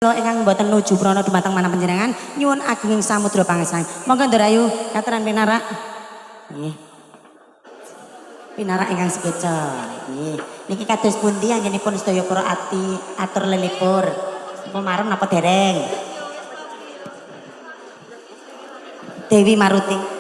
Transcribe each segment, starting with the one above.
Ingkang mboten nuju prana dumateng manah panjenengan nyuwun ageng ing samudra pangesan. Monggo Ndarayu kateran pinarak. Nggih. Pinarak ingkang sekeca. Nggih. Niki kados pundi anggenipun sedaya para ati atur lelipur. Pemarem napa dereng? Dewi Maruti.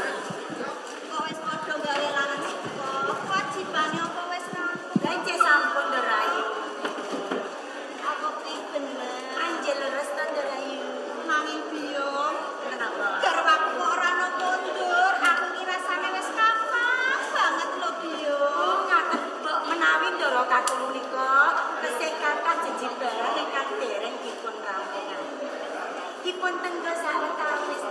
Dipun tenggo sawetawis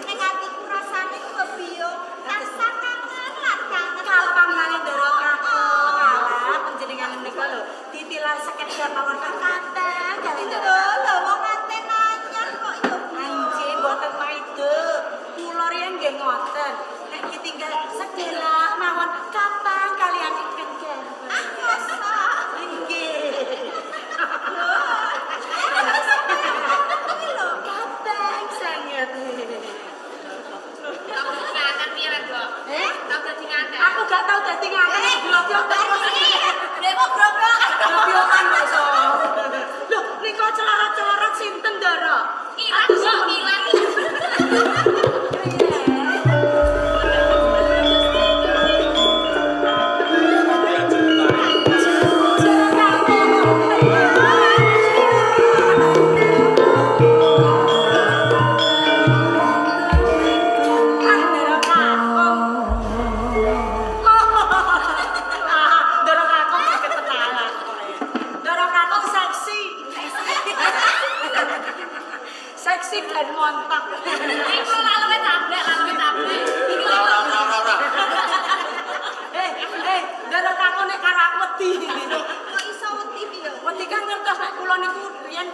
ning atiku rasane kebiyo tansah kangen lan kangen kalpangane ndoro kakung ngalah panjenengan menika lho ditilar sekedhap mawon kanten gawe ndoro lho wong kanten anyar kok yo anjir mboten maido kula riyen nggih ngoten nek ditinggal sedelak mawon kapan kalian ingkang ganteng masa nggih aku gak tau dadi ngaten blok-blok lho blok-blokan iso lho nika celarat-celarat sinten ndara ilang kok ilang seksi dan montak. Iku laluwe tablek. Iki ora. Ndara kaku nek karo aku wedi. Kok iso wedi piye? Wedi kan ngertos nek kula niku riyen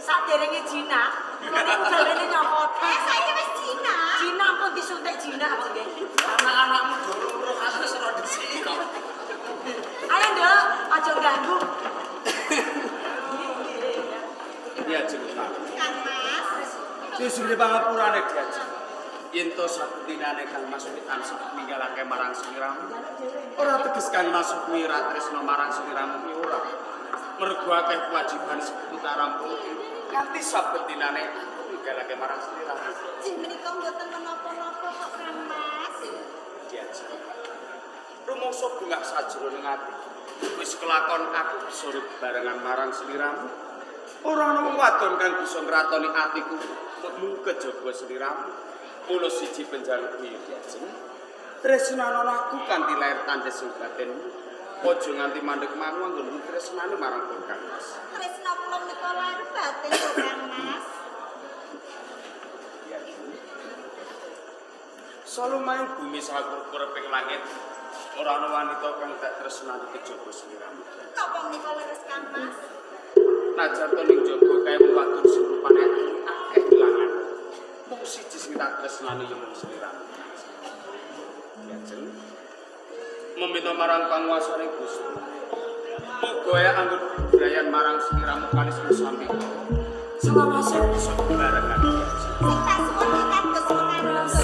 saderenge jinak, kula niku jarene nyopot. Saiki wis jinak. Jinak pun disuntik jinak kok nggih. Anak-anakmu durung kasus ora dhisik kok. Ayo, Nduk, aja ganggu. Iya, cerita. Kang Mas. Sesune pangapurane diajak. Yen to sabetinane Kang Mas tansah ninggalake marang sliramu. Ora teges Kang Mas mira tresna marang sliramu ki ora. Mergo akeh kewajiban seputar rampung. Kanthi sabetinane ninggalake marang sliramu. Jih menika mboten menapa-napa kok Kang Mas. Diajak. Rumangsa bungah sajroning ati. Wis kelakon aku bisa barengan marang sliramu. Ora ana wong wadon kang bisa ngratoni atiku mung kejaba sliramu. Kula siji penjaluk iki ajeng. Tresnana aku kanthi lair tandes ing batinmu. Aja nganti mandeg mangu anggon tresnane marang Kang Mas. Tresna kula menika lair batin kok Kang Mas. Ya. Salumayan bumi sakur ping langit. Ora ana wanita kang tak tresnani kejaba sliramu. Napa menika leres Kang Mas? Najan to ning jaba kae wadon surupane akeh ilangan. Mung siji sing tak tresnani yo mung sliramu. Yajeng. Meminta marang panguasane Gusti. Muga ya anggur budayan marang sliramu kalis sami. Selawase bisa barengan. Sing tak suwun pitados mekaten Kang Mas.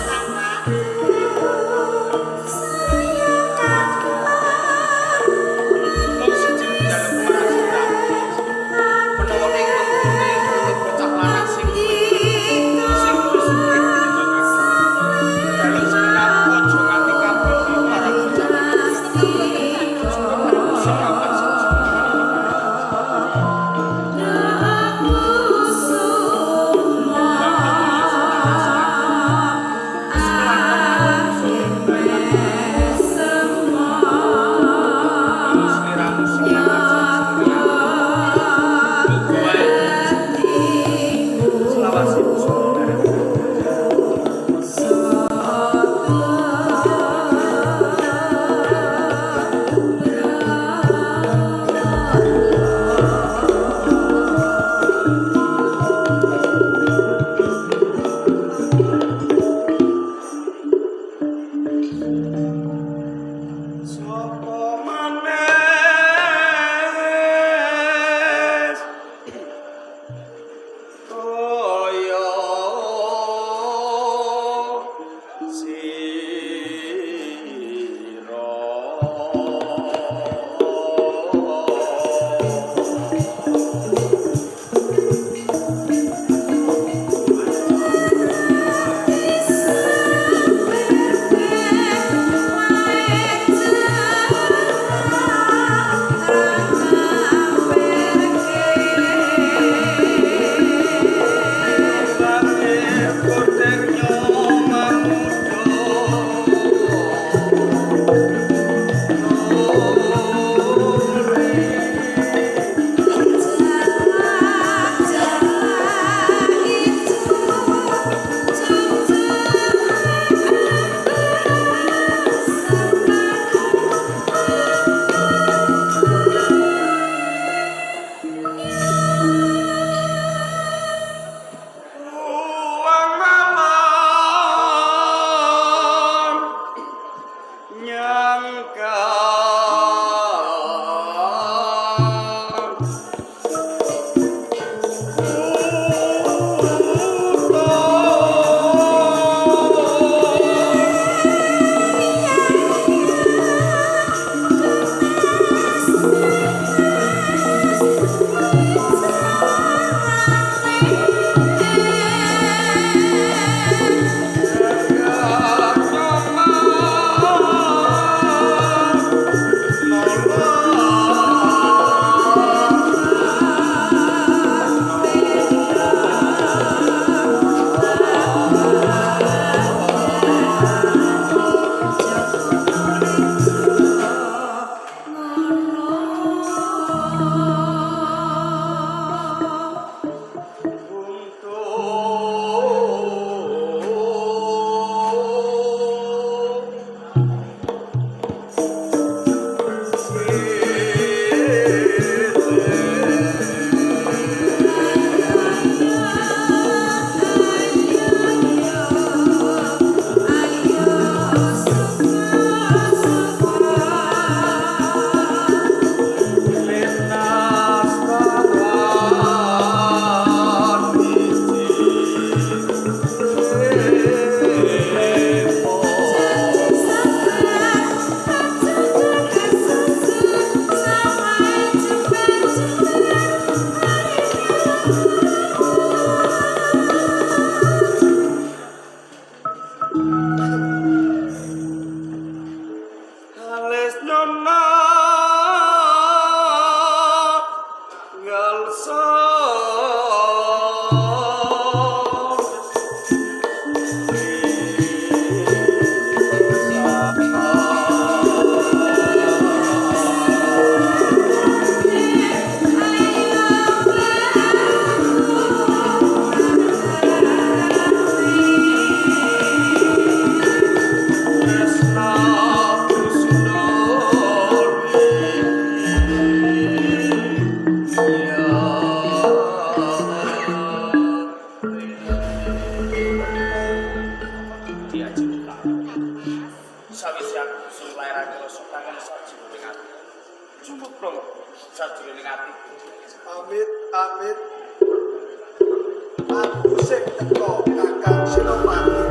Aku sing teko Kakang Senopati.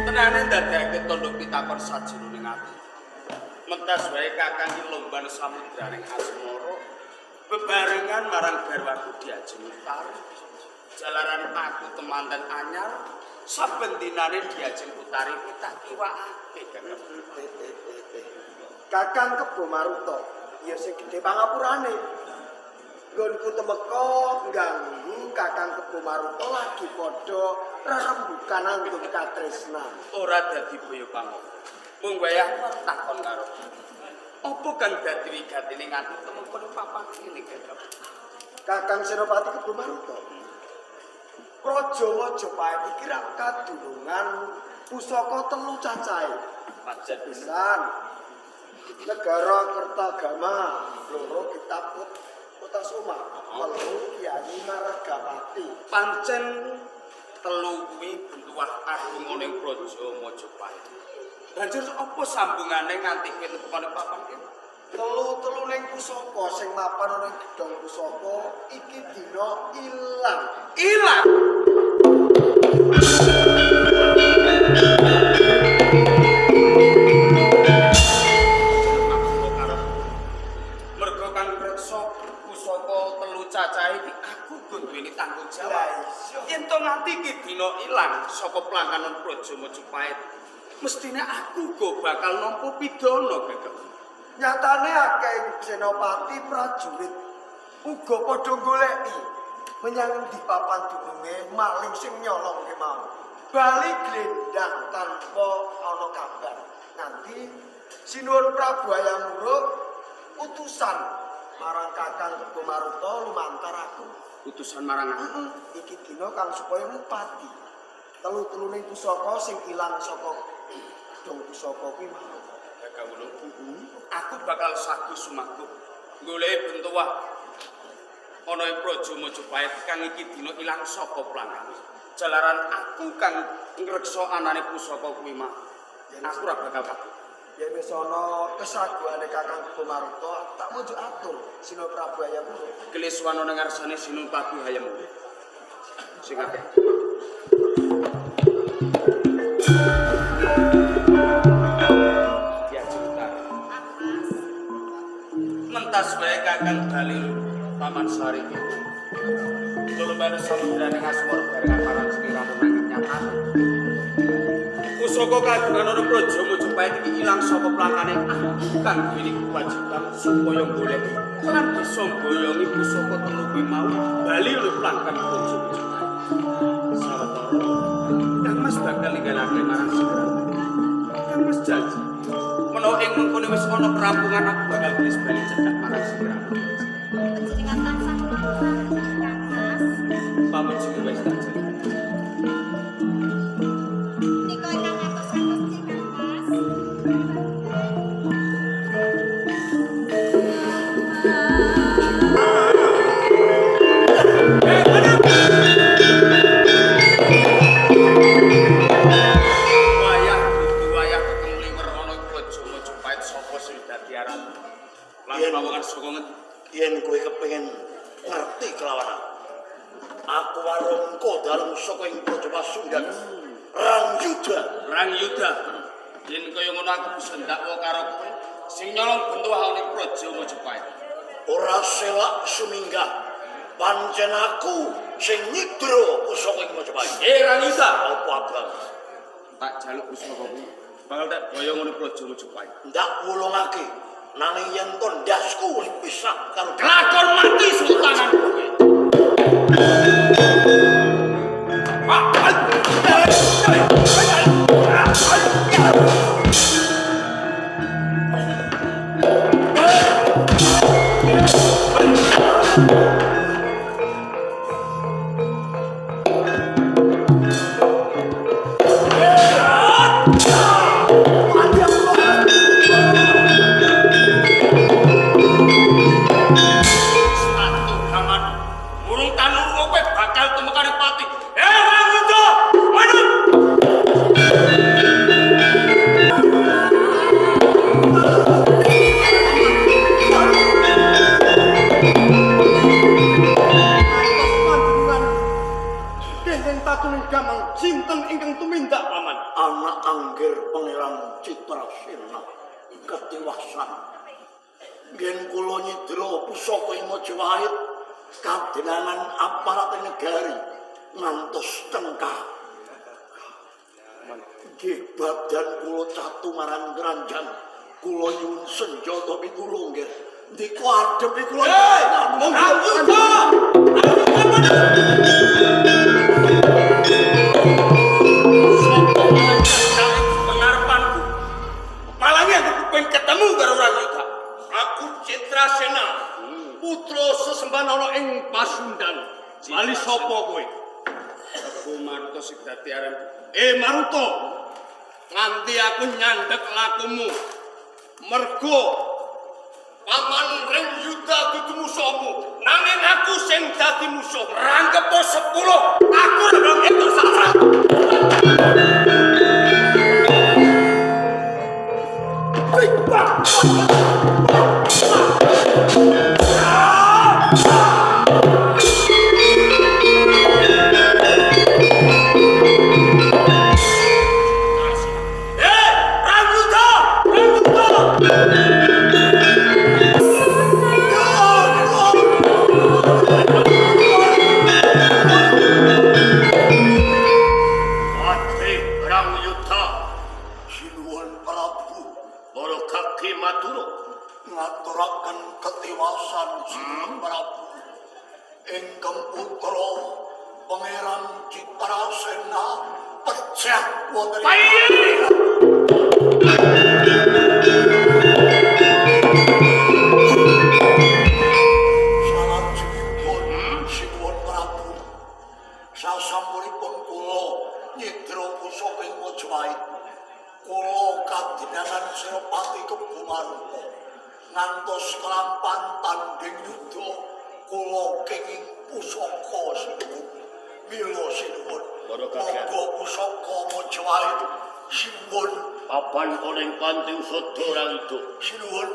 Tenane ndadekake tandha pitakon sajroning ati. Mentas wae Kakang iki lomban samudraning asmara bebarengan marang garwaku diajeng utari. Jalaran aku temanten anyar saben dinane diajeng utari tak kiwakake Kakang. Kakang Kebo Maruta, ya sing gedhe pangapurane. Nggonku temeka ngganggu Kakang Kebo Maruta lagi padha rerembukan antuk katresna. Ora dadi boyo pangok. Mung wayah takon karo. Apa kang dadi wigatine nganti temen papan iki Kakang? Kakang Senopati Kebo Maruta. Praja Majapahit iki ra kadurungan pusaka telu cacahe. Pancen Pisan negara Kertagama, loro kitab Utasoma, telu Kyai Margapati. pancen telu kuwi bentuah agung ana ing Praja Majapahit. Banjur apa sambungane nganti kowe tekone papan iki? Telu-teluning pusaka sing mapan ana ing gedhong pusaka iki dina ilang. Ilang. Mergo kang reksa pusaka telu cacahe iki aku duweni tanggung jawab. Yen to nganti iki dina ilang saka plangkanan Praja Majapahit, mestine aku go bakal nampa pidana, Kakang. Nyatane akeh senopati prajurit uga padha goleki menyang di papan dununge maling sing nyolong ki mau. Bali glendang tanpa ana kabar. Nanti sinuwun Prabu Hayam Wuruk utusan marang Kakang Kebo Maruta lumantar aku. Utusan marang aku. Iki dina kang supaya mupati. Telu-teluning pusaka sing ilang saka gedhong pusaka kuwi mau. Kakang Wuluk. Aku bakal sagu sumaku golek bentuah ana ing Praja Majapahit kang iki dina ilang saka plangkan. Jalaran aku kang ngreksa anane pusaka kuwi mah. Aku ora bakal kabur. Yen wis ana kesaguhane Kakang Kebo Maruta, tak muju atur Sino Prabu Hayam Wuruk. Keleswan ana ngarsane Sinupati Hayam Wuruk. Sing akeh. Ya cerita. Mentas wae Kakang Dalil Paman Sari iki. Lomban samudraning asmara barengan marang sliramu nanging nyatane. Pusaka kagungan ana Praja Majapahit iki ilang saka plangkane aku kang duweni kewajiban supaya golek lan bisa mboyongi pusaka telu kuwi mau bali lho plangkan Praja Majapahit. Sawetara Kang Mas bakal ninggalake marang sliramu. Kang Mas janji menawa ing mengkono wis ana kerampungan aku bakal tulis bali cedhak marang sliramu. Jenengan tansah kula Kang Mas. Pamuji wis tak janji. Nika ingkang atos-atos Kang Mas. Wayah kekemliwer ana Praja Majapahit sapa sing dadi aran. Lan pawongan saka ngendi? Yen kowe kepengin ngerti kelawan aku warungku dalem saka ing Praja Pasundan Rang Yuda. Rang Yuda. Yen kaya ngono aku bisa ndakwa karo kowe sing nyolong bentuah ana ing Praja Majapahit. Ora selak suminggah pancen aku sing nyidra pusaka ing Majapahit. Rang Yuda, Apa abang? tak jaluk pusaka kuwi. Bakal tak boyong ana Praja Majapahit. Ndak wulungake nanging yen to ndasku wis pisah karo Kelakon mati sultanan kowe. Satu kaman, urung tanur kowe bakal temekane pati. Rang Neng tatuning gamang sinten ingkang tumindak paman? Anak angger Pangeran Citrasena ketiwasan. Yen kula nyidra pusaka ing Majapahit kadelangan aparat negari ngantos tengkah. Nggih badan kula catu marang keranjang kula nyuwun senjata pitulung nggih. Ndika adepi kula monggo. Ketemu karo Rangga. Aku Citrasena, putra sesembanana ing Pasundan. Bali sapa kowe? Aku Maruta sing dadi aran. Maruta. Nganti aku nyandhek lakumu. Mergo Paman Rengyuda dudu musuhmu. Nanging aku sing dadi musuh. Rangkepo 10. Aku rembang entuk salah. Ngaturaken ketiwasan Sinuwun Prabu ingkang putra Pangeran Citrasena pecah wonten salajengipun Sinuwun Prabu sasampunipun kula nyidra pusaka ing Majapahit kula kadenangan Senopati Kebumaruta ngantos kelampan tanding yudha kula kenging pusaka Sinuwun mila Sinuwun monggo pusaka Majapahit Sinuwun Papan oleh panti usada orang itu. Sinuwun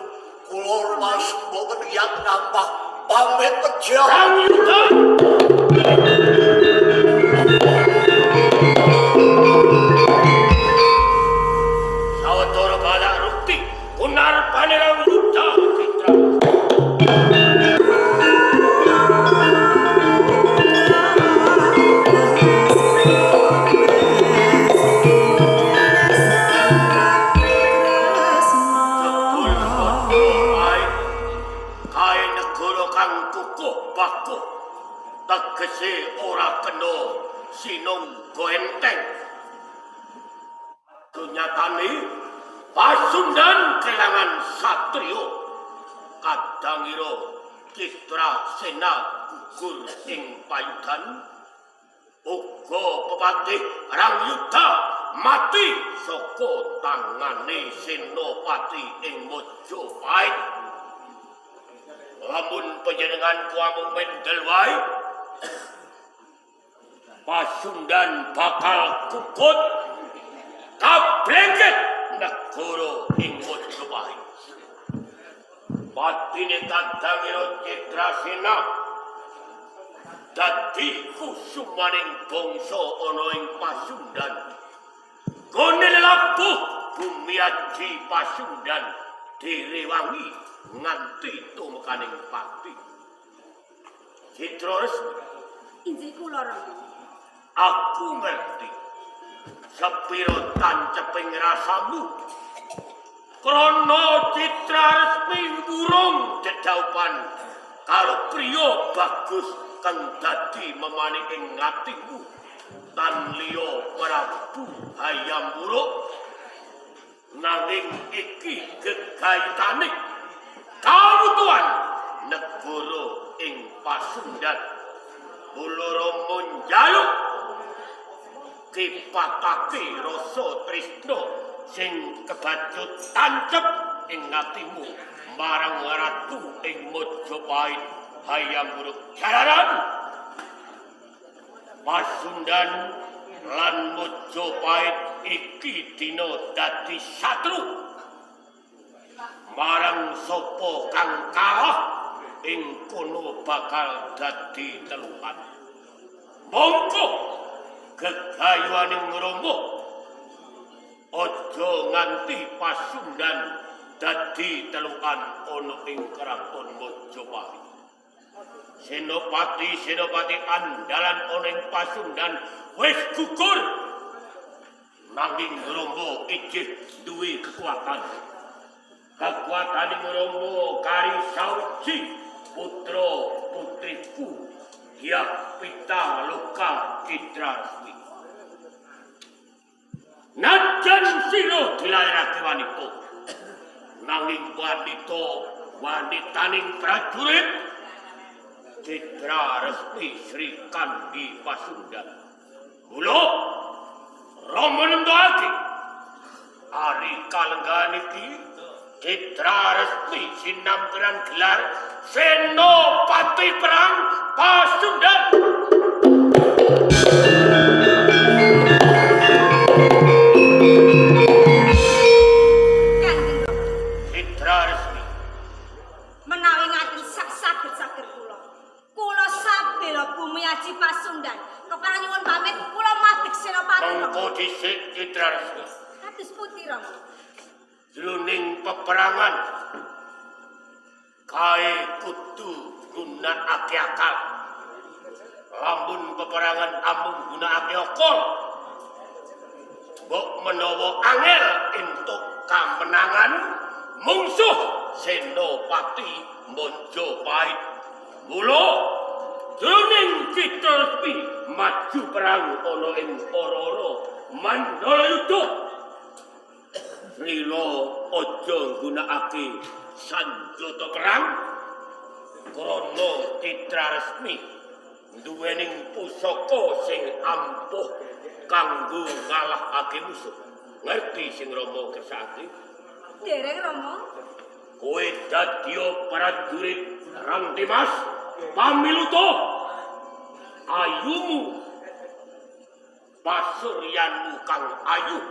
kula mas mboten yak nambah pamit pejah Sawetara balak rukti kunar Pangeran Yuda Citra. Tegese ora kena sinungga enteng. Dunyatane Pasundan kelangan satriya kadangira Citrasena gugur ing payudan uga pepatih Rangyuda mati saka tangane Senopati ing Majapahit. Lamun panjenengan kuamung mendel wae Pasundan bakal kukut kablengket negara ing Majapahit. Patine kadangira Citrasena dadi kusumaning bangsa ana ing Pasundan. Gone labuh bumi aji Pasundan direwangi nganti tumekaning pati. Citra Injih kula Rama. aku ngerti sepiro tanceping rasamu krana Citra resmi burung dedaupan karo priya bagus kang dadi memaning ing atimu tan liya Prabu Hayam Wuruk nanging iki gegaitane kawutuhan negara ing Pasundan Uloro munjaluk kipatake rasa tresna sing kebacut tancep ing atimu marang ratu ing Majapahit Hayam Wuruk jalaran Pasundan lan Majapahit iki dina dadi satru marang sapa kang kalah ing kono bakal dadi teluhan. Monggo gegayuaning ngrombo aja nganti Pasundan dadi telukan ana ing kraton Majapahit. Senopati andalan ana ing Pasundan wis gugur. Nanging ngrombo ijih duwe kekuatan. Kekuatan ngrombo kari sawiji putra putriku Hyang Pitaloka Citrasmi. Najan sira dilairake wanita, nanging wanitaning prajurit Citrasmi Sri Kandi Pasundan. Mula Rama nembake ari kalenggan iki Citrasmi sinamberan gelar Senopati Perang Pasundan. Citrasmi menawi ngaten sak saged kula sabela bumi aji Pasundan kepareng nyuwun pamit kula madheg Senopati mongko dhisik Citrasmi. kados pundi Rama? Jroning peperangan kae kudu gunakake akal. Lamun peperangan amung gunakake akal, mbok menawa angel entuk kamenangan mungsuh Senopati Majapahit. Mula jroning Citrasmi maju perang ana ing ora-ora Mandalayuda. Rila aja nggunakake sanjata perang krana Citrasmi duwening pusaka sing ampuh kanggo ngalahake musuh. Ngerti sing Rama kersake? Dereng Rama. Kowe dadi prajurit Rang Dimas pamiluto ayumu pasuryanmu kang ayu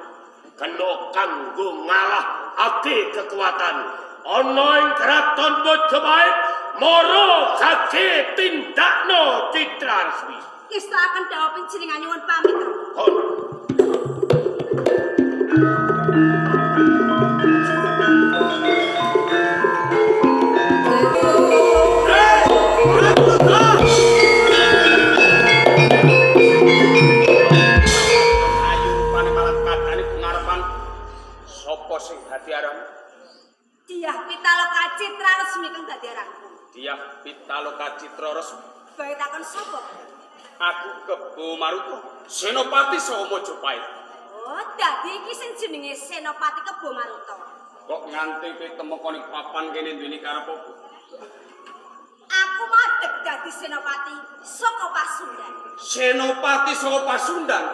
kena kanggo ngalahake kekuatan ana ing kraton Majapahit mara gage tindakno Citrasmi. Ngestakaken dawuh panjenengan nyuwun pamit. Ayu rupane malah kadane pengarepan sapa sing dadi aran? Dyah Pitaloka Citrasmi kang dadi aranku. Dyah Pitaloka Citrasmi. Bae takon sapa? Aku Kebo Maruta, Senopati saka Majapahit. Oh, dadi iki sing jenenge Senopati Kebo Maruta. Kok nganti kowe temokon ing papan kene duweni karep apa? Aku madheg dadi Senopati saka Pasundan. Senopati saka Pasundan.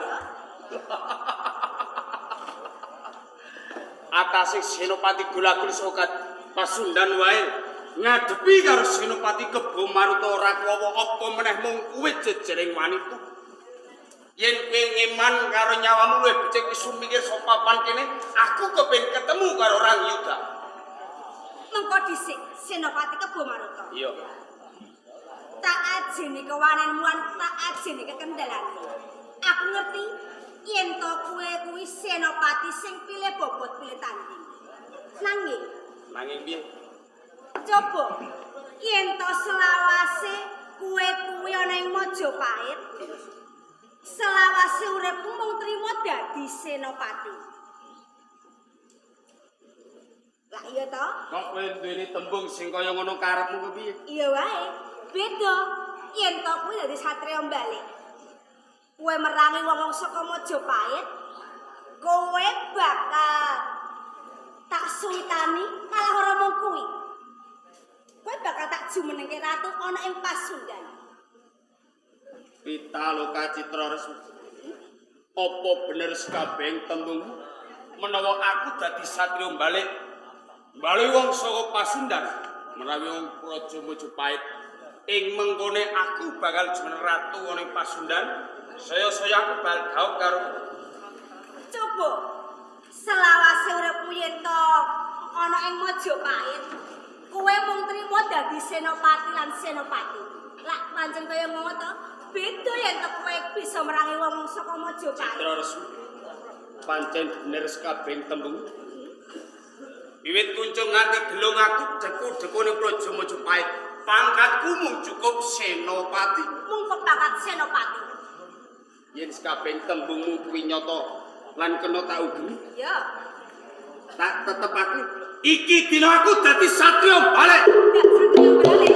Atase Senopati Golagul saka Pasundan wae ngadepi karo Senopati Kebo Maruta ora kuwo apa meneh mung kuwi jejering wanita. Yen kowe ngeman karo nyawamu luwih becik wis mikir saka papan kene, aku kepengin ketemu karo Rang Yuda. Mengko dhisik Senopati Kebo Maruta. Iya. Tak ajeni kewanenmu lan tak ajeni kekendalanmu. Aku ngerti yen to kowe kuwi Senopati sing pilih bobot pilih tanding. Nanging piye? Coba yen to selawase kowe kuwi ana ing Majapahit. Selawase uripmu mung trima dadi Senopati. Lah iya to? Kok kowe duweni tembung sing kaya ngono karepmu kepiye? Iya wae. Beda yen to kuwi dadi satriya balik. Kowe merangi wong-wong saka Majapahit, kowe bakal tak suwitani malah ora mung kuwi. Kowe bakal tak jumenengke ratu ana ing Pasundan. Pitaloka Citrasmi. Apa bener sekabehing tembungmu menawa aku dadi satriya balik wong saka Pasundan menawi wong praja Majapahit ing mengkone aku bakal jumeneng ratu ana ing Pasundan saya aku bakal gawe karo Coba selawase uripmu yen to ana ing Majapahit, kowe mung trima dadi senopati lan senopati. Lah pancen kaya ngono to, beda yen to kowe bisa merangi wong saka Majapahit. Citra Resu. Pancen bener sekabeh tembung. Wiwit kuncung nganti gelung aku deku-dekune Praja Majapahit. Pangkatku mung cukup senopati. Mung pangkat senopati. Yen sekabeh tembungmu kuwi nyata lan kena tak ugemi, Ya. tak tetep aku iki dina aku dadi satriya balik. Ndak satriya balik.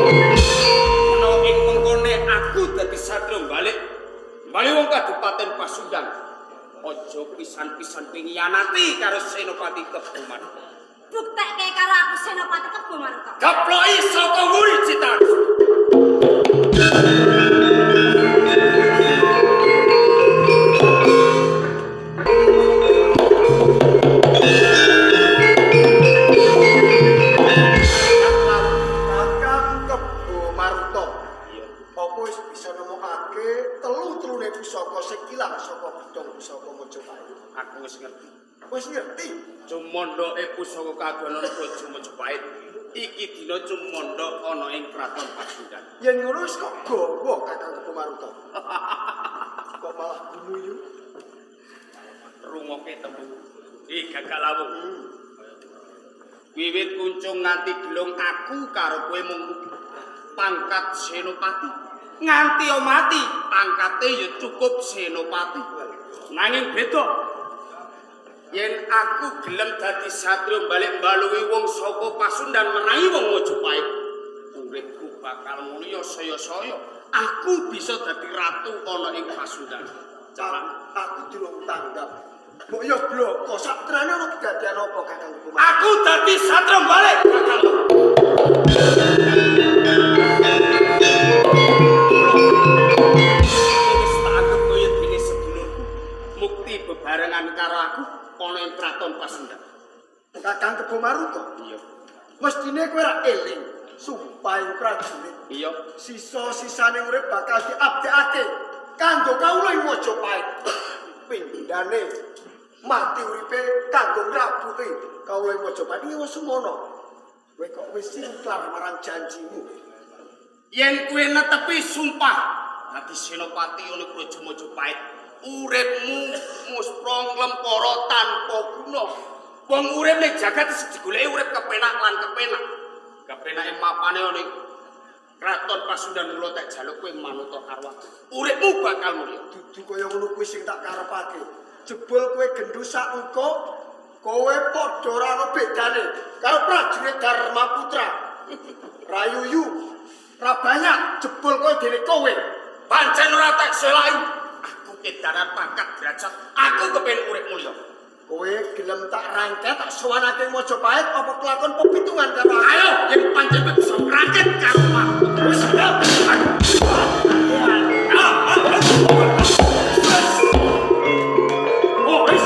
Menawa ing mengkone aku dadi satriya balik, bali wong Kabupaten Pasundan. Aja pisan-pisan pengkhianati karo senopati Keboman. Buktekke karo aku senopati Keboman to. Gaploki saka nguri Citra. Kakang Kebo Maruta. Apa wis bisa nemokake telu-telune pusaka sing ilang saka gedhong pusaka Majapahit? Aku wis ngerti. Wis ngerti? Cumondoke pusaka kadonan Praja Majapahit iki dina cumondok ana ing kraton Pasundan. Yen ngono wis kok gawa Kakang Kebo Maruta. Kok malah gunuyu? Rungokke tembung. Gagal lawuh. Wiwit kuncung nganti gelung aku karo kowe mung pangkat senopati. Nganti mati pangkate ya cukup senopati. Nanging beda. Yen aku gelem dadi satriya balik mbaluhi wong saka Pasundan merangi wong Majapahit, uripku bakal mulya saya-saya. Aku bisa dadi ratu ana ing Pasundan. Jalan Aku durung tanggap. Mbok yo bloko satrane ono kedadian apa Kakang Kebo Maruta? aku dadi satriya balik. Kakang. Wis tak anggap kaya dene sedulurku. Mukti bebarengan karo aku ana ing kraton Pasundan. Kakang Kebo Maruta. Iya. Mestine kowe ra eling sumpahing prajurit. Iya. Sisa-sisane urip bakal diabdekake kanggo kawula ing Majapahit. Pindhane mati uripe kanggo ngrabuti kawula ing Majapahit iki wis semono. Kowe kok wis singklar marang janjimu. Yen kowe netepi sumpah dadi senopati ana Praja Majapahit, uripmu musprong lempara tanpa guna. Wong urip ning jagat digoleki urip kepenak lan kepenak. Kepenake mapane ana ing kraton Pasundan mula tak jaluk kowe manut karo aku. Uripmu bakal mulya. Dudu kaya ngono kuwi sing tak karepake. Jebul kowe gendhusak engko, kowe padha ora ana bedane karo prajurit Dharma Putra. Rayuyu, ra banyak jebul kowe dene kowe. Pancen ora tak selahi. Aku kedaran pangkat derajat. Aku kepen urip mulya. Kowe gelem tak rangket tak sowanake Majapahit apa kelakon pepitungan karo aku? Ayo, yen pancen kowe bisa rangket karo aku. Wis oh, wis,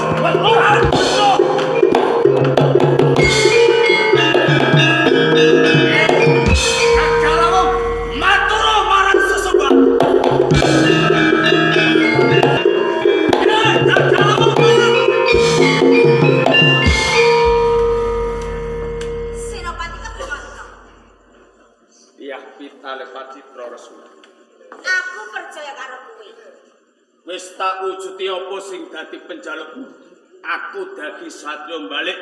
kakalamu maturo marang sesembah. Kakalamu Senopati Keboman to. iya Pitalepat Citra Resu. Aku percaya karo kowe. Wis tak wujuti apa sing dadi penjalukmu. Aku dadi satriya balik.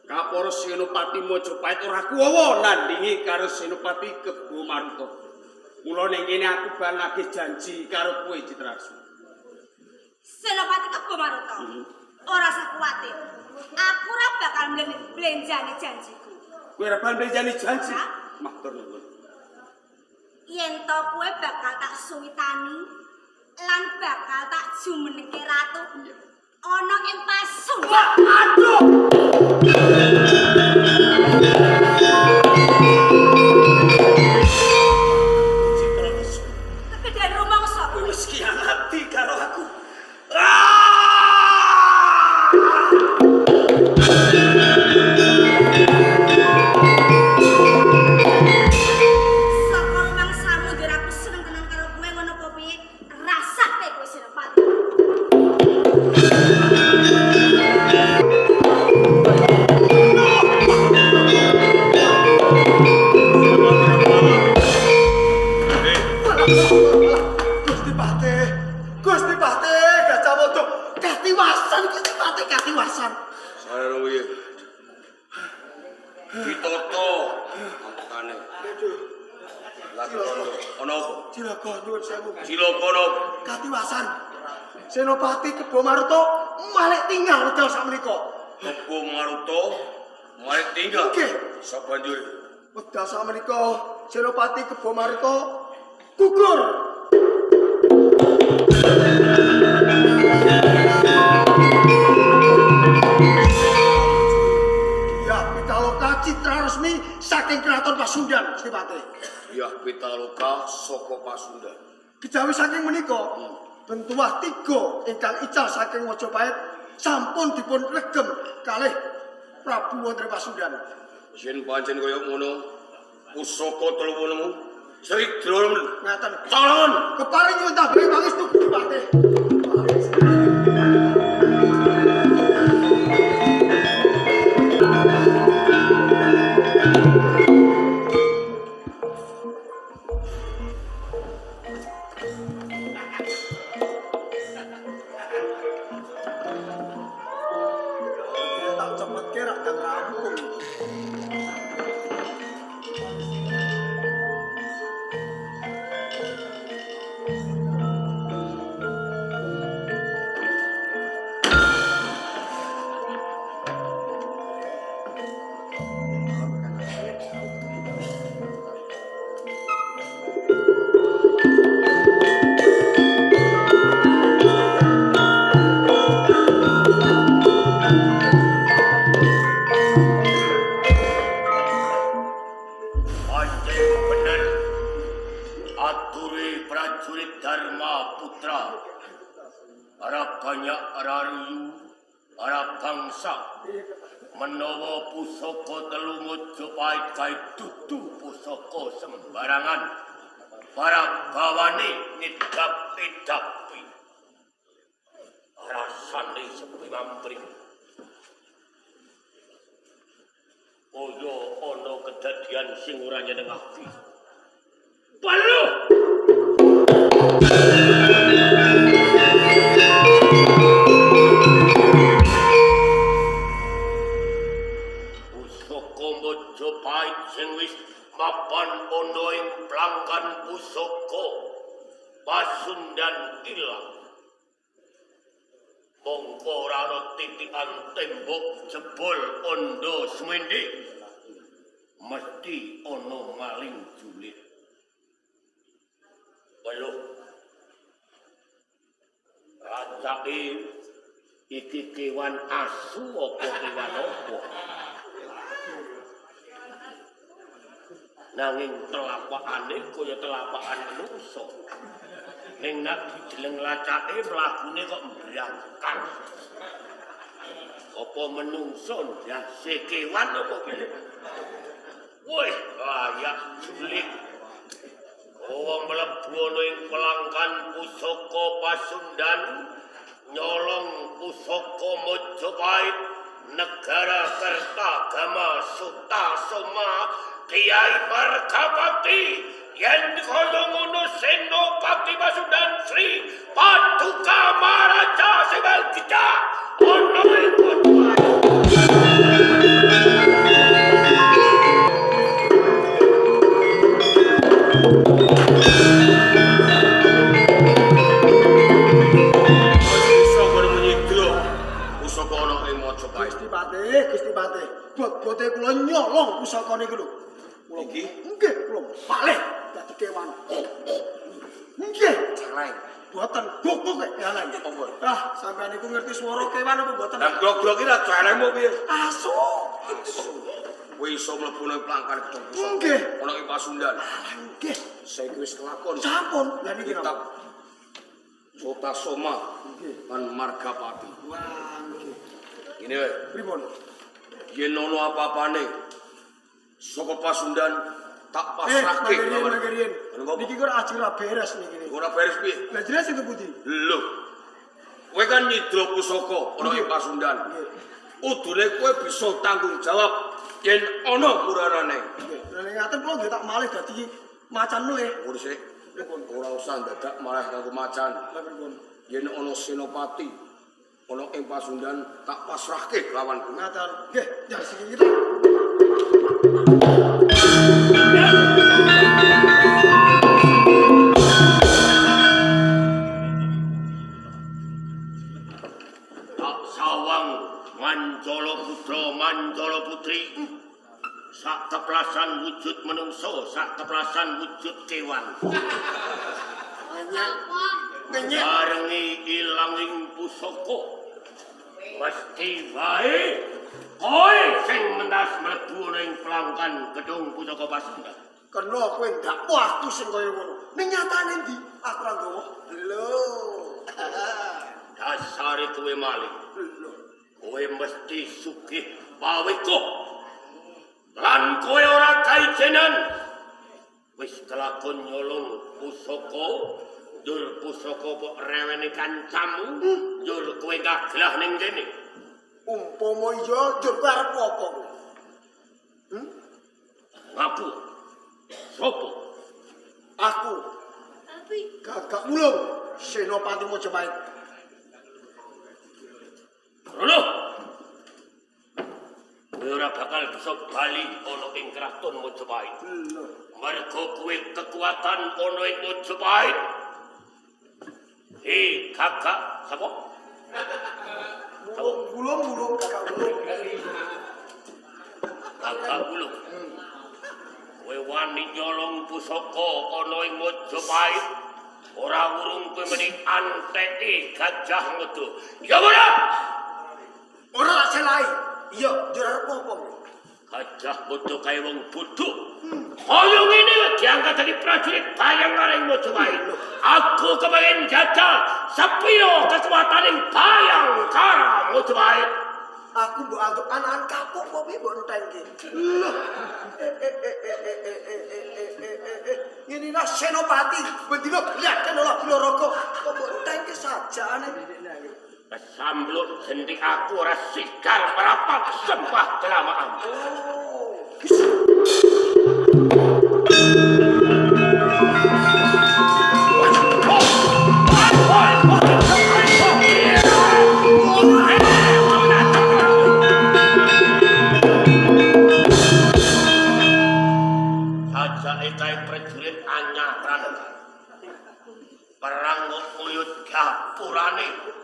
Kapara Senopati Majapahit ora kuwawa nandingi karo Senopati Kebo Maruta. Mula ning kene aku bal nagih janji karo kowe Citra Resu. Senopati Keboman to. Ora usah kuwatir. Aku ora bakal mblenjani janjiku. Kowe ora bal janji janji. Hah? Matur nuwun. Yen to kowe bakal tak suwitani lan bakal tak jumenenge ratu ana ing Pasundan. Aduh. Citra Resu. Kegedean rumangsa Kowe kowe. wis khianati karo aku. Saka rumangsamu ndur aku seneng tenan karo kowe ngono apa piye? Rasake kowe Senopati. Ah! Gusti Patih, Gajah Mada katiwasan, Gusti Patih katiwasan. Sarana piye? Ditoto angkane. Lakon ana apa? Cilaka nyuwun sewu. Cilaka ana apa? Katiwasan. Senopati Kebo Maruta malih tinggal wedal sakmenika. Kebo Maruta malih tinggal. Nggih. Sabanjure Wedal sakmenika Senopati Kebo Maruta gugur. Ya, pitaloka citra resmi saking Keraton Pasundan, Gusti Patih. ya pitaloka saka Pasundan. Kejawi saking menika, bentuah 3 ingkang ical saking Majapahit sampun dipun regem kalih Prabu wonten Pasundan. Yen pancen kaya ngono, pusaka telunemu Sridra Ngaten. Calon Keparing nyuwun tabih pangestu Gusti Patih. Tak cepet kira kang rampung. Pancen bener aturi prajurit Dharma Putra para banyak arayu para bangsa menawa pusaka telu Majapahit kae dudu pusaka sembarangan para bawane ngidap-idapi rasane sepi mampring. Oyo ono kedadian sing ora nyenengake. Balo! Pusaka Majapahit sing wis mapan ono ing plangkan pusaka Pasundan ilang. Mongko ora ana titikan tembok jebol ondo semende. Mesti ana maling julid. Waduh. Racake iki kewan asu apa kewan apa? Nanging telapakane kaya telapakan manungsa. Ning nek dideleng lacake mlakune kok mbrangkang. Apa menungso ndase kewan apa piye? Woi, layak julik. Wong mlebu ana ing pelangkan pusaka Pasundan nyolong pusaka Majapahit negara Kertagama Sutasoma Kiai Margapati yen kaya ngono Senopati Pasundan Sri Paduka Maharaja Sembal Gija ana ing Gusti Patih, bot-bote kula nyolong pusaka niku lho. Kula iki nggih kula malih dadi kewan. Nggih, celeng. boten guguk ya lan. Ah, sampeyan niku ngerti swara kewan apa boten? Lah grog-grog iki ra celengmu piye? Asu. Kowe iso mlebu nang plangkan pusaka. Nggih. Ana ing Pasundan. Nggih. Saiki wis kelakon. Sampun, lha niki napa? Kitab Sutasoma lan Margapati. Wah, nggih. Ini wae. Pripun? Yen ono apa-apane saka Pasundan tak pasrahke. Mangerin. Niki kok ajira beres niki. Ora beres piye? Lah jelas itu pundi? Lho. Kowe kan nyidra pusaka ana ing Pasundan. Udune kowe bisa tanggung jawab yen ana murarane. Nggih. Lah nek ngaten kula nggih tak malih dadi macan melih. Urus e. Ora usah dadak malah kanggo macan. Yen ana senopati ana ing Pasundan tak pasrahke lawanku. Ngaten. Nggih, ya sing kita. Tak sawang Mancala putra Mancala putri. Sak keplasan wujud menungso, sak keplasan wujud kewan. Ngenyek. Barengi ilanging pusaka. Mesti wae kowe sing mendas mlebu ning pelangkan gedung pusaka Pasundan. Kena kowe ndak waktu sing kaya ngono. Ning nyatane ndi? Aku ora nggawa. Lho. Dasare kowe maling. Kowe mesti sugih paweko. Lan kowe ora kaijenan. Wis kelakon nyolong pusaka, njur pusaka kok rewene kancamu, njur kowe gaglah ning kene. Umpama iya njur kowe arep apa? Ngaku. Sopo? Aku Tapi Gagak Wulung, Senopati Majapahit. Rono. Kowe ora bakal bisa bali ana ing kraton Majapahit. Mergo kowe kekuatan ana ing Majapahit. Kakak sapa? Wulung, Gagak Wulung. Kakak Wulung. Kowe wani nyolong pusaka ana ing Majapahit. Ora urung kowe meni anteki Gajah Mada. Ya ora? Ora tak selai. Iya, njur arep apa? Gajah Mada kaya wong bodho. Kaya ngene diangkat dadi prajurit bayang ning Majapahit. Aku kepengin jajal sepiro kekuataning bayang kara Majapahit. Aku mbok anggap anak-anak kapuk kok piye mbok entengke. Lho. Ini lah Senopati, bendino lihat ora bloroko. Kok mbok entengke sajane. Samblut sendi aku ora sikar merapat sembah kelamaan. Sajake kae prajurit anyaran. Perang kok uyut gapurane.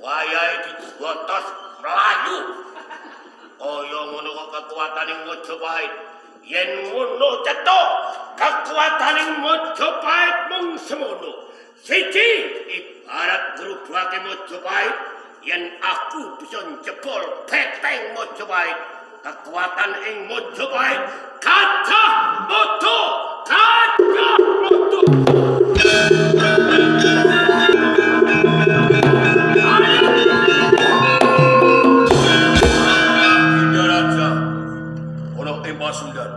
Wayahe dijotos mlayu. Kaya ngono kok kekuataning Majapahit. Yen ngono cetok, kekuataning Majapahit mung semono. Siji ibarat ngrubahake Majapahit, yen aku bisa njebol beteng Majapahit. Kekuatan ing Majapahit Gajah Mada, Gajah Mada. Pasundan.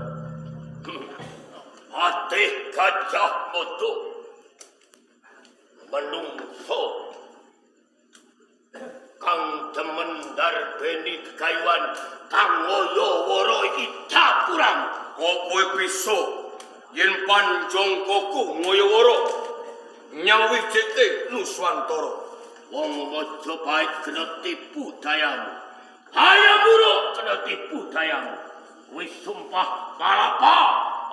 Atih Gajah Mada menungso kang demen darbeni kegayuan kang ngaya-wara iki dapurang. Kok kowe bisa yen panjongkoku ngaya-wara nyawijike Nuswantara. Wong Majapahit kena tipu dayamu. Hayamura kena tipu dayamu. Wis sumpah palapa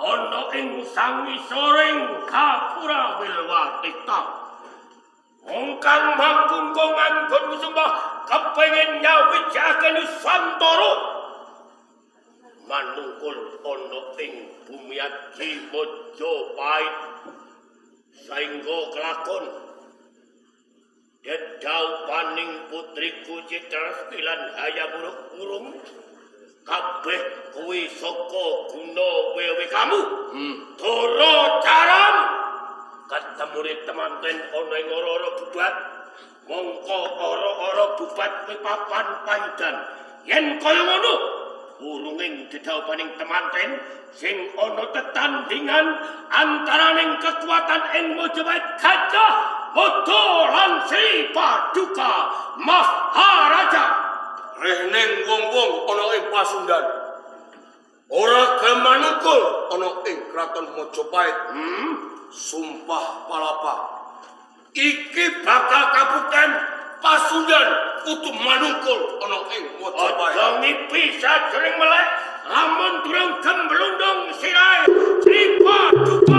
ana ing sangisoring Gapura Wilwatika. Wong kang mangkungkongan kon sumpah kepengin nyawijake Nuswantara. Manungkul ana ing bumiaji Majapahit saengga kelakon dedau paning putriku Citraski lan Hayamura urung kabeh kuwi saka guna wewe kamu. Dara caram ketemune temanten ana ing ora-ora bubat. Mongko ora-ora bubat kuwi papan payudan. Yen kaya ngono, urunging dedaupaning temanten sing ana tetandingan antaraning kekuatan ing Majapahit Gajah Mada lan Sri Paduka Maharaja. Rehning wong-wong ana ing Pasundan. Ora gelem manungkul ana ing kraton Majapahit. Sumpah palapa. Iki bakal kabukten Pasundan kudu manungkul ana ing Majapahit. Aja ngipi sajroning melek lamun durung gemblundung sirahe. Tripa dupa.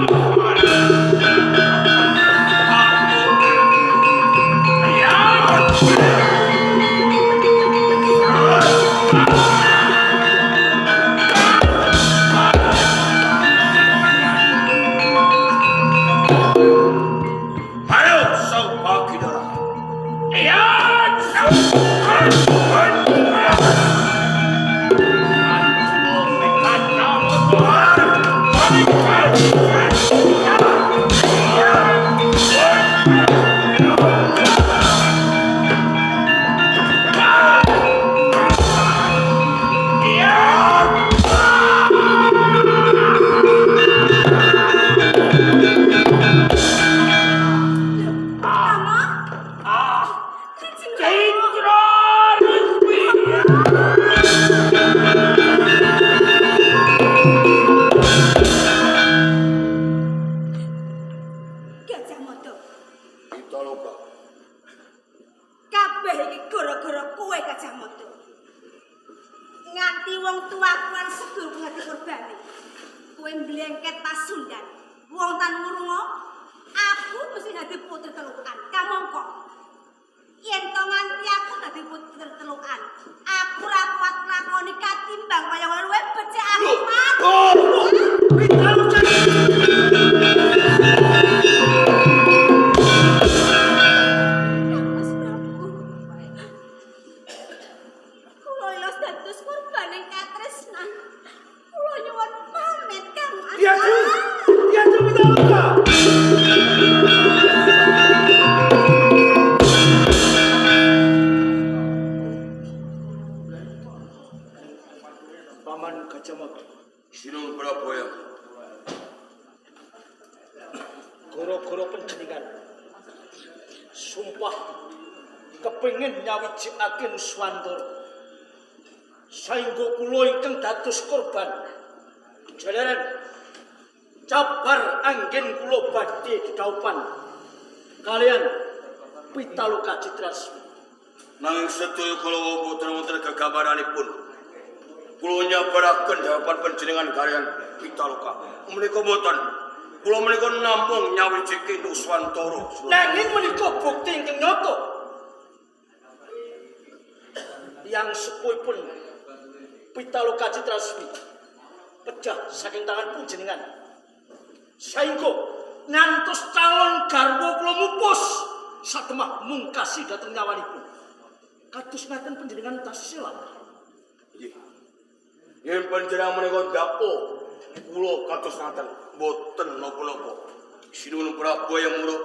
Ayo Saubagidara. Gajah Mada. Pitaloka. Kabeh iki gara-gara kowe Gajah Mada. Nganti wong tuaku lan sedulurku ngati korbane. Kowe mblengket Pasundan. Wong tan ngurunga, aku mesti dadi putri telukan. Kamangka. Yen to nganti aku dadi putri telukan, aku ra kuat nglakoni katimbang kaya luwih becik aku mati. Kula ilas dados korban ing katresnan. Kula nyuwun pamit Kang Dia Pitaloka. Paman Gajah Mada. Sinun Praboya. Goro-goro panjenengan sumpah kepengin nyawijikake Nuswantara saengga kula ingkang dados korban jalaran cabar anggen kula badhe didhaupan kalian Pitaloka Citrasmi. Nanging sedaya kula wonten gegambaranipun. Kula nyabaraken dhahapan panjenengan kalian Pitaloka. Menika mboten. Kula menika namung nyawijike Nuswantara. Nanging menika bukti ingkang nyata. Yang sepuhipun Pitaloka Citrasmi pecah saking tangan panjenengan. Saengga ngantos calon garwa kula mupus satemah mungkasi dhateng nyawanipun. Kados ngaten panjenengan tasila. Nggih. Yen panjenengan menika dapur kula kados ngaten mboten napa-napa. Sinun Praboya mulo.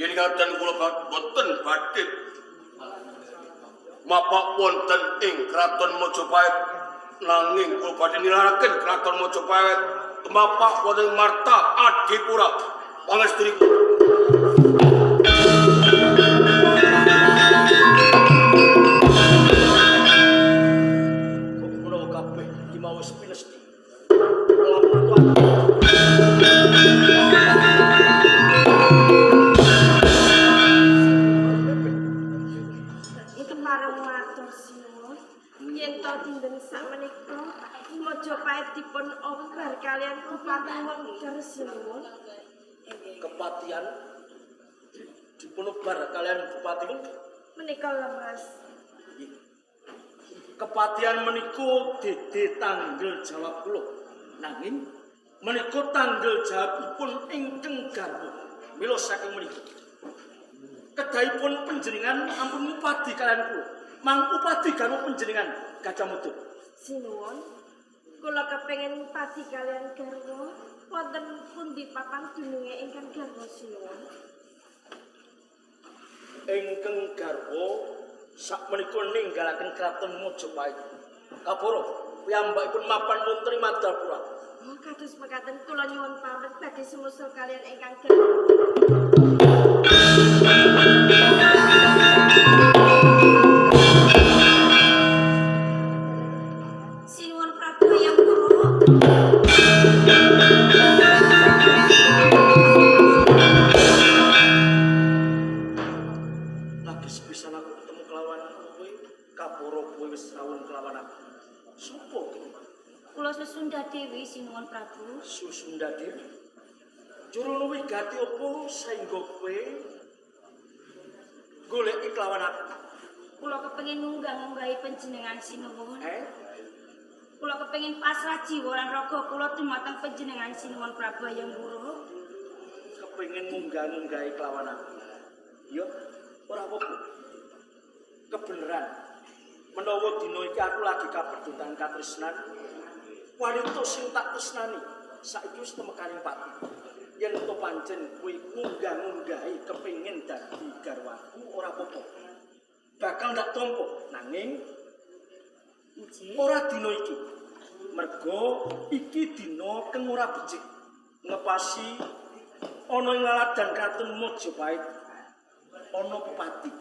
Yen ngaten kula mboten badhe mapak wonten ing kraton Majapahit nanging kula badhe nilaraken kraton Majapahit mapak wonten Marta Adipura pangestripun. Kula kabeh dimawis pinesti. Kemareng matur sinuwun. Yen to dinten sakmenika Majapahit dipun ombar kalian Bupati Wengker sinuwun. Kepatian dipunebar kalian Bupati Menika lemas. kepatian menika dede tanggal jawab kula nanging menika tanggal jawabipun ingkang garwa mila saking menika kedahipun panjenengan ampun upadi kalian kula mang upadi garwa panjenengan Gajah Mada. Sinuwun, kula kepengin padi kalian garwa wonten pundi papan dununge ingkang garwa sinuwun. Ingkang garwa sakmenika ninggalaken kraton Majapahit. Kaporo piyambakipun mapan wonten ing Madapura. Oh, kados mekaten kula nyuwun pamit badhe sumusul kalian ingkang garwa. Sinuwun Prabu Susundadir. Jurunu wigati opo saengga kowe golek iklawan aku? Kula kepengin munggah-munggahi panjenengan sinuwun. Kula kepengin pasrah jiwa lan raga kula dumateng panjenengan sinuwun Prabu Hayam Wuruk. kepengin munggah-munggahi kelawan aku. Yo, ora apa-apa. Kebeneran. Menawa dina iki aku lagi kaperdutan katresnan, wanita sing tak tresnani saiki wis temekaning pati. Yen to pancen kuwi munggah-munggahi kepengin dadi garwaku ora apa-apa. Bakal ndak tampa nanging ora dina iki. Mergo iki dina kang ora becik. Ngepasi ana ing laladan Kraton Majapahit ana pepati.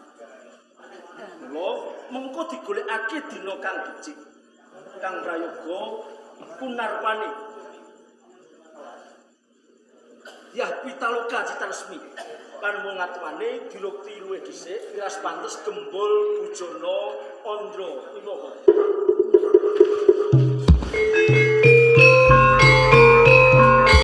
Mula mengko digolekake dina kang becik. Kang prayoga Kunarpani. Yah pitaloka citaresmi. Kan mung ngatwane dilukti luwih dhisik wiras pantes gembul bujana Andra Wiwaha.